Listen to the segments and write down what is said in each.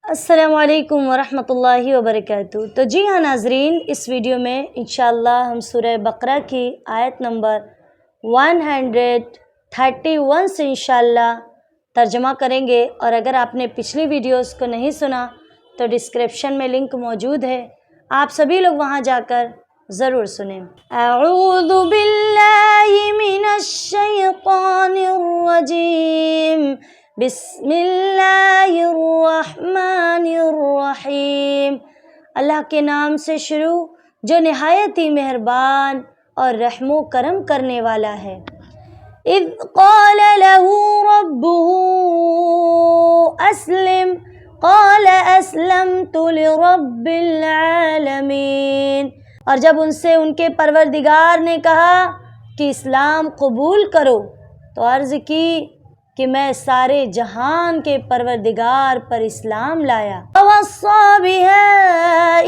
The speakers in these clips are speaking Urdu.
السلام علیکم ورحمۃ اللہ وبرکاتہ۔ تو جی ہاں ناظرین، اس ویڈیو میں انشاءاللہ ہم سورہ بقرہ کی آیت نمبر 131 سے انشاءاللہ ترجمہ کریں گے، اور اگر آپ نے پچھلی ویڈیوز کو نہیں سنا تو ڈسکرپشن میں لنک موجود ہے، آپ سبھی لوگ وہاں جا کر ضرور سنیں۔ اعوذ باللہ من الشیطان الرجیم، بسم اللہ الرحمن الرحیم۔ اللہ کے نام سے شروع جو نہایت ہی مہربان اور رحم و کرم کرنے والا ہے۔ اذ قال له ربه اسلم قال اسلمت لرب العالمین۔ اور جب ان سے ان کے پروردگار نے کہا کہ اسلام قبول کرو تو عرض کی کہ میں سارے جہان کے پروردگار پر اسلام لایا۔ وَوَصَّى بِهَا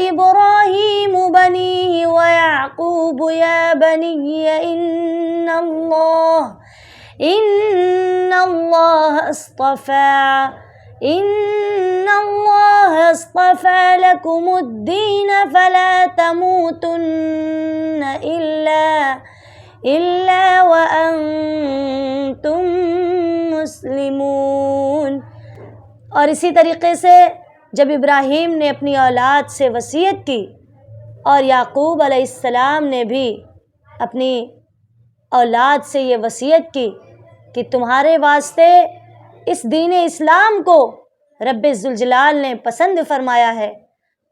إِبْرَاهِيمُ بَنِيهِ وَيَعْقُوبُ يَا بَنِيَّ إِنَّ اللَّهَ اصْطَفَى لَكُمُ الدِّينَ فَلَا تَمُوتُنَّ إِلَّا وَأَنْتُمْ مسلمون۔ اور اسی طریقے سے جب ابراہیم نے اپنی اولاد سے وصیت کی اور یعقوب علیہ السلام نے بھی اپنی اولاد سے یہ وصیت کی کہ تمہارے واسطے اس دین اسلام کو رب ذوالجلال نے پسند فرمایا ہے،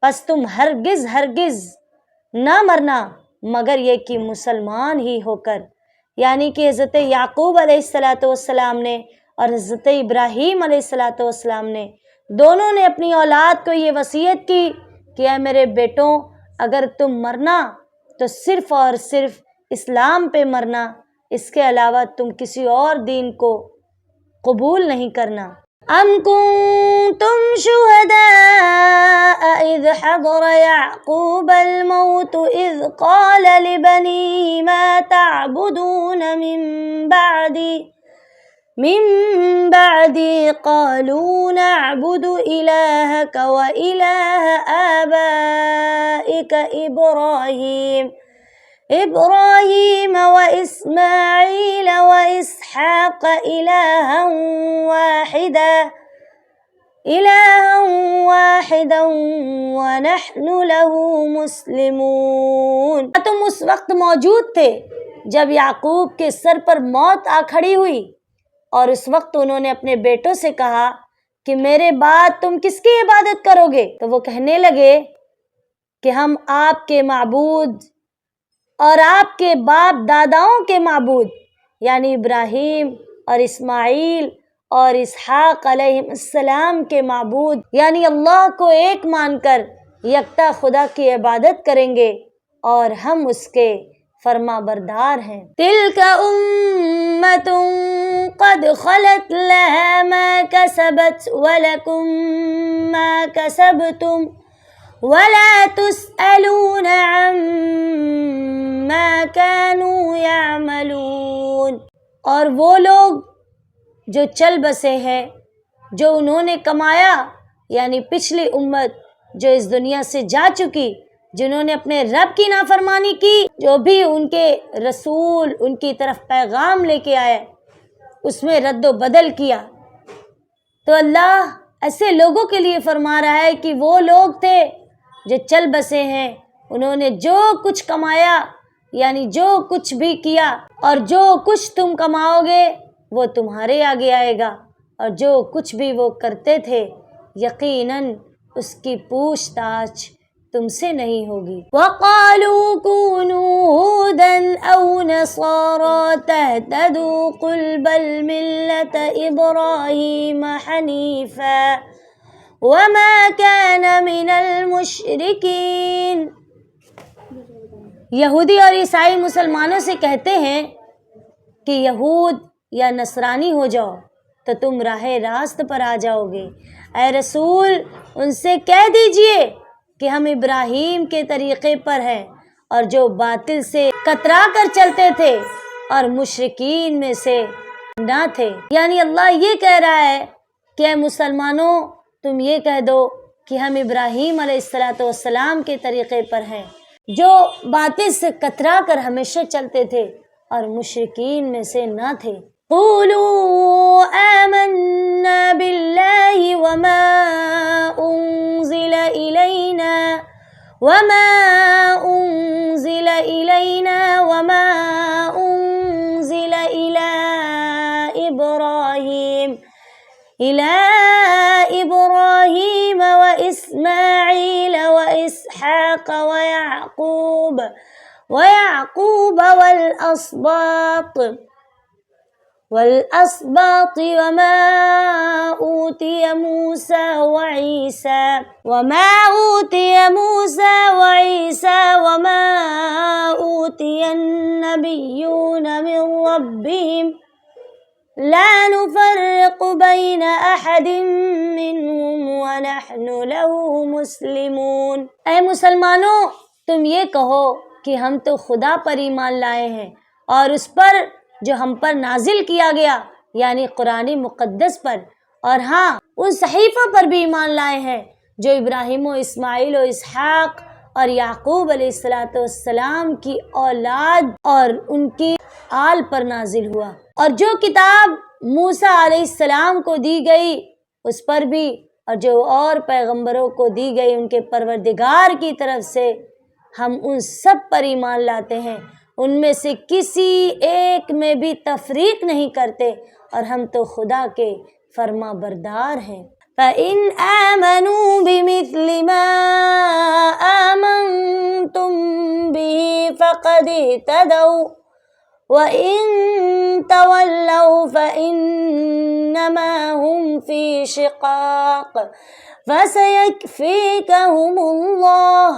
پس تم ہرگز نہ مرنا مگر یہ کہ مسلمان ہی ہو کر۔ یعنی کہ حضرت یعقوب علیہ السلام نے اور حضرت ابراہیم علیہ السلام نے دونوں نے اپنی اولاد کو یہ وصیت کی کہ اے میرے بیٹوں، اگر تم مرنا تو صرف اور صرف اسلام پہ مرنا، اس کے علاوہ تم کسی اور دین کو قبول نہیں کرنا۔ ام کنتم شہداء اذ حضر یعقوب الموت اذ قال لبنیہ ما تعبدون من بعدی قالوا نعبد الہک والہ آبائک ابراہیم واسماعیل واسحاق الہا واحدا ونحن له مسلمون۔ تم اس وقت موجود تھے جب یعقوب کے سر پر موت آ کھڑی ہوئی، اور اس وقت انہوں نے اپنے بیٹوں سے کہا کہ میرے بعد تم کس کی عبادت کرو گے؟ تو وہ کہنے لگے کہ ہم آپ کے معبود اور آپ کے باپ داداؤں کے معبود یعنی ابراہیم اور اسماعیل اور اسحاق علیہ السلام کے معبود یعنی اللہ کو ایک مان کر یکتا خدا کی عبادت کریں گے، اور ہم اس کے فرما بردار ہیں۔ تلک امۃ قد خلت لها ما کسبت ولکم ما کسبتم ولا تسألون عما كانوا يعملون۔ اور وہ لوگ جو چل بسے ہیں، جو انہوں نے کمایا، یعنی پچھلی امت جو اس دنیا سے جا چکی، جنہوں نے اپنے رب کی نافرمانی کی، جو بھی ان کے رسول ان کی طرف پیغام لے کے آئے اس میں رد و بدل کیا، تو اللہ ایسے لوگوں کے لیے فرما رہا ہے کہ وہ لوگ تھے جو چل بسے ہیں، انہوں نے جو کچھ کمایا یعنی جو کچھ بھی کیا، اور جو کچھ تم کماؤ گے وہ تمہارے آگے آئے گا، اور جو کچھ بھی وہ کرتے تھے یقیناً اس کی پوچھ تاچھ تم سے نہیں ہوگی۔ وَقَالُوا كُونُوا هُودًا أَوْ نَصَارَىٰ تَهْتَدُوا قُلْ بَلْ مِلَّةَ إِبْرَاهِيمَ حَنِيفًا وَمَا كَانَ مِنَ الْمُشْرِكِينَ۔ یہودی اور عیسائی مسلمانوں سے کہتے ہیں کہ یہود یا نصرانی ہو جاؤ تو تم راہ راست پر آ جاؤ گے۔ اے رسول ان سے کہہ دیجئے کہ ہم ابراہیم کے طریقے پر ہیں، اور جو باطل سے کترا کر چلتے تھے اور مشرکین میں سے نہ تھے۔ یعنی اللہ یہ کہہ رہا ہے کہ اے مسلمانوں، تم یہ کہہ دو کہ ہم ابراہیم علیہ السلام کے طریقے پر ہیں، جو باطل سے کترا کر ہمیشہ چلتے تھے اور مشرکین میں سے نہ تھے۔ قولوا آمنا باللہ وما انزل الینا وما انزل إلى إبراهيم وإسماعيل وإسحاق ويعقوب والأسباط وما أوتي موسى وعيسى وما أوتي النبيون من ربهم لا نفرق بين أحد منهم ونحن له مسلمون۔ اے مسلمانوں، تم یہ کہو کہ ہم تو خدا پر ایمان لائے ہیں اور اس پر جو ہم پر نازل کیا گیا یعنی قرآن مقدس پر، اور ہاں ان صحیفوں پر بھی ایمان لائے ہیں جو ابراہیم و اسماعیل و اسحاق اور یعقوب علیہ السلام کی اولاد اور ان کی آل پر نازل ہوا، اور جو کتاب موسیٰ علیہ السلام کو دی گئی اس پر بھی، اور جو اور پیغمبروں کو دی گئی ان کے پروردگار کی طرف سے، ہم ان سب پر ایمان لاتے ہیں، ان میں سے کسی ایک میں بھی تفریق نہیں کرتے، اور ہم تو خدا کے فرما بردار ہیں۔ فَإِنْ آمَنُوا بِمِثْلِ مَا آمَنْتُمْ بِهِ فَقَدِ اهْتَدَوْا وَإِن تَوَلَّوْا فَإِنَّمَا هُمْ فِي شِقَاقٍ فَسَيَكْفِيكَهُمُ اللَّهُ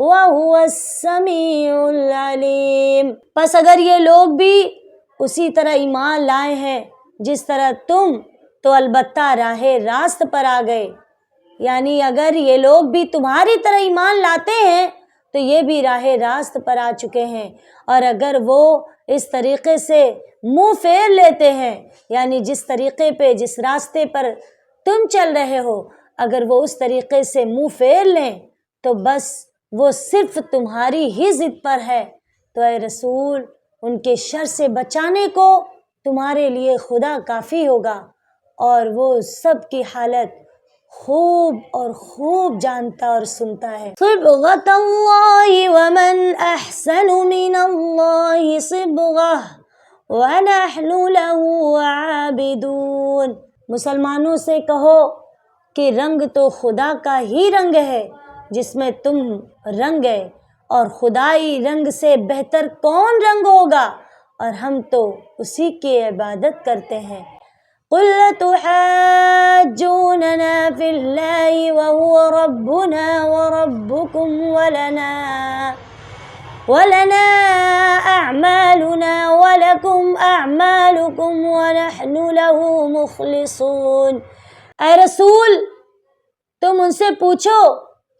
وَهُوَ السَّمِيعُ الْعَلِيمُ۔ پس اگر یہ لوگ بھی اسی طرح ایمان لائے ہیں جس طرح تم، تو البتہ راہ راست پر آ گئے، یعنی اگر یہ لوگ بھی تمہاری طرح ایمان لاتے ہیں تو یہ بھی راہ راست پر آ چکے ہیں، اور اگر وہ اس طریقے سے منہ پھیر لیتے ہیں، یعنی جس طریقے پہ جس راستے پر تم چل رہے ہو، اگر وہ اس طریقے سے منہ پھیر لیں تو بس وہ صرف تمہاری ہی ضد پر ہے، تو اے رسول ان کے شر سے بچانے کو تمہارے لیے خدا کافی ہوگا، اور وہ سب کی حالت خوب جانتا اور سنتا ہے۔ صبغۃ اللہ ومن احسن من اللہ صبغہ ونحن له عابدون۔ مسلمانوں سے کہو کہ رنگ تو خدا کا ہی رنگ ہے جس میں تم رنگ گئے، اور خدائی رنگ سے بہتر کون رنگ ہوگا، اور ہم تو اسی کی عبادت کرتے ہیں۔ قُلْ تُحَاجُّونَنَا فِي اللَّهِ وَهُوَ رَبُّنَا وَرَبُّكُمْ وَلَنَا أَعْمَالُنَا وَلَكُمْ أَعْمَالُكُمْ وَنَحْنُ لَهُ مُخْلِصُونَ۔ اے رسول تم ان سے پوچھو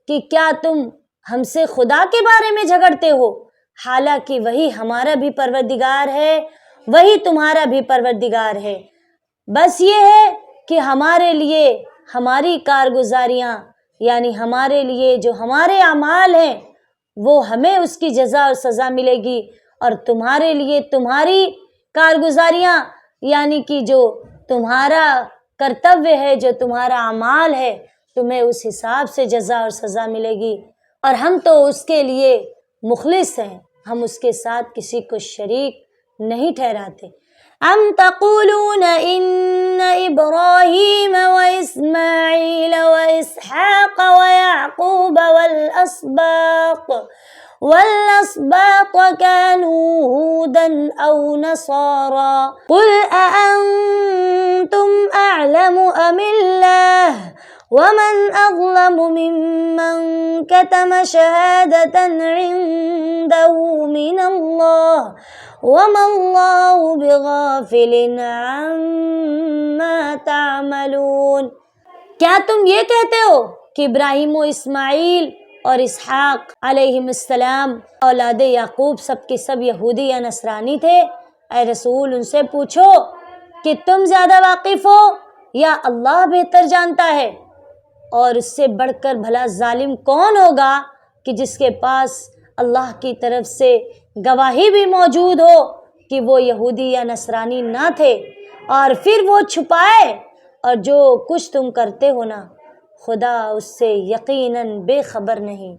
کہ کیا تم ہم سے خدا کے بارے میں جھگڑتے ہو، حالانکہ وہی ہمارا بھی پروردگار ہے، وہی تمہارا بھی پروردگار ہے، بس یہ ہے کہ ہمارے لیے ہماری کارگزاریاں یعنی ہمارے لیے جو ہمارے اعمال ہیں وہ ہمیں اس کی جزا اور سزا ملے گی، اور تمہارے لیے تمہاری کارگزاریاں یعنی کہ جو تمہارا کرتویہ ہے، جو تمہارا اعمال ہے، تمہیں اس حساب سے جزا اور سزا ملے گی، اور ہم تو اس کے لیے مخلص ہیں، ہم اس کے ساتھ کسی کو شریک نہیں ٹھہراتے۔ ام تقولون ان ابراہیم واسماعیل واسحاق ویعقوب والاسباط كانوا هودا او نصارا قل اانتم اعلم ام اللہ ومن اظلم ممن كتم شهادة عنده من اللہ وما اللہ بغافل عما تعملون۔ کیا تم یہ کہتے ہو کہ ابراہیم و اسماعیل اور اسحاق علیہم السلام اولاد یعقوب سب کے سب یہودی یا نصرانی تھے؟ اے رسول ان سے پوچھو کہ تم زیادہ واقف ہو یا اللہ بہتر جانتا ہے؟ اور اس سے بڑھ کر بھلا ظالم کون ہوگا کہ جس کے پاس اللہ کی طرف سے گواہی بھی موجود ہو کہ وہ یہودی یا نصرانی نہ تھے، اور پھر وہ چھپائے، اور جو کچھ تم کرتے ہو نا خدا اس سے یقیناً بے خبر نہیں۔